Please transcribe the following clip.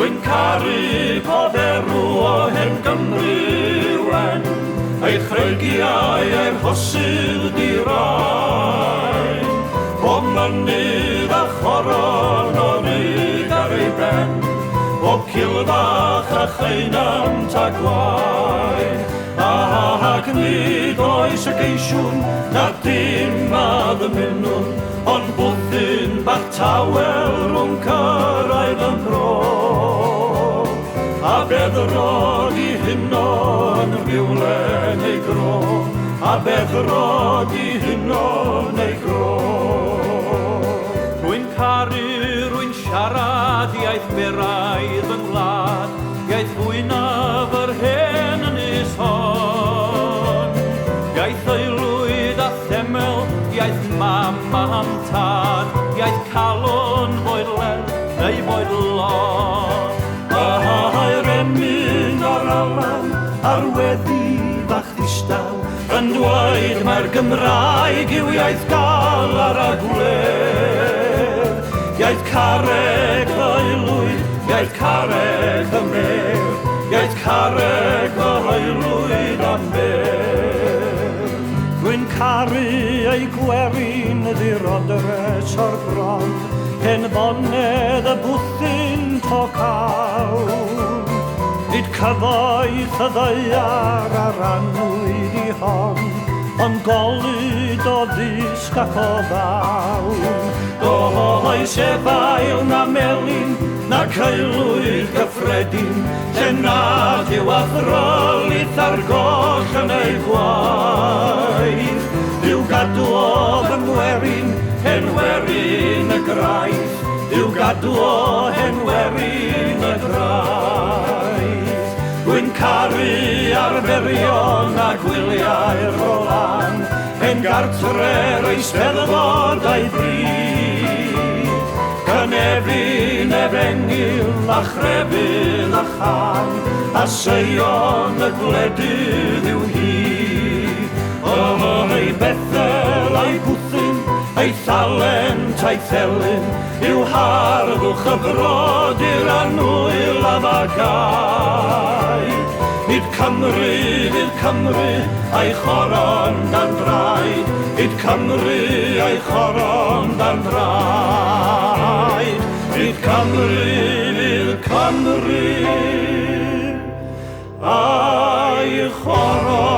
Rwy'n caru poderw o hen Gymru wen, ei chreigiau a'r hosydd di rai. O mynydd a choron o rig ar ei ben, o cilfach a cheinant a gwai. Ac nid oes y geisiwn na dim a ddymunwn, ond bwthyn bach tawel rhwng cyrraedd yn bro. A beddrod i hynno yn rhywle neu gro, a beddrod i hynno neu gro. Rwy'n caru, rwy'n siarad iaith beraidd yn gwlad, iaith fwynaf yr hen ynys hon. Iaith aelwyd a themel, iaith mam am tad, iaith calon boed lel neu boed lon. A'r emyn o'r alan a'r weddi fach ddistaw, yn dweud mae'r Gymraeg yw iaith galar a gwledd. Iaith carreg aelwyd, iaith carreg y mer, iaith carreg o aelwyd am fer. Rwy'n caru ei gwerin ddirodres o'r bron, hen fonedd y bwthyn to cawn. Nid cyfoeth y ddeiar ar annwyd i hon, ond golyd o ddisg ac o ddawn. Does efail na melyn, na caelwyd gyffredin, lle nad yw athrolydd ar goll yn ei gwaith. Dyw gadw o fy ngwerin, hen werin y graith, dyw gadw o hen werin y graith. Rwy'n caru arferion a gwyliau'r rolan, hen gartre'r eisteddfod a'i bryd. Cynefin efengyl a chrefydd a chan, a seion y gwledydd yw hi. Ei Bethel a'i Bwthyn, ei Thalent a'i Thelyn, yw harddwch y brodyr a nwyl a fagau. Nid Cymru fydd Cymru a'i choron dan draed, nid Cymru a'i choron dan draed. Nid Cymru fydd Cymru a'i choron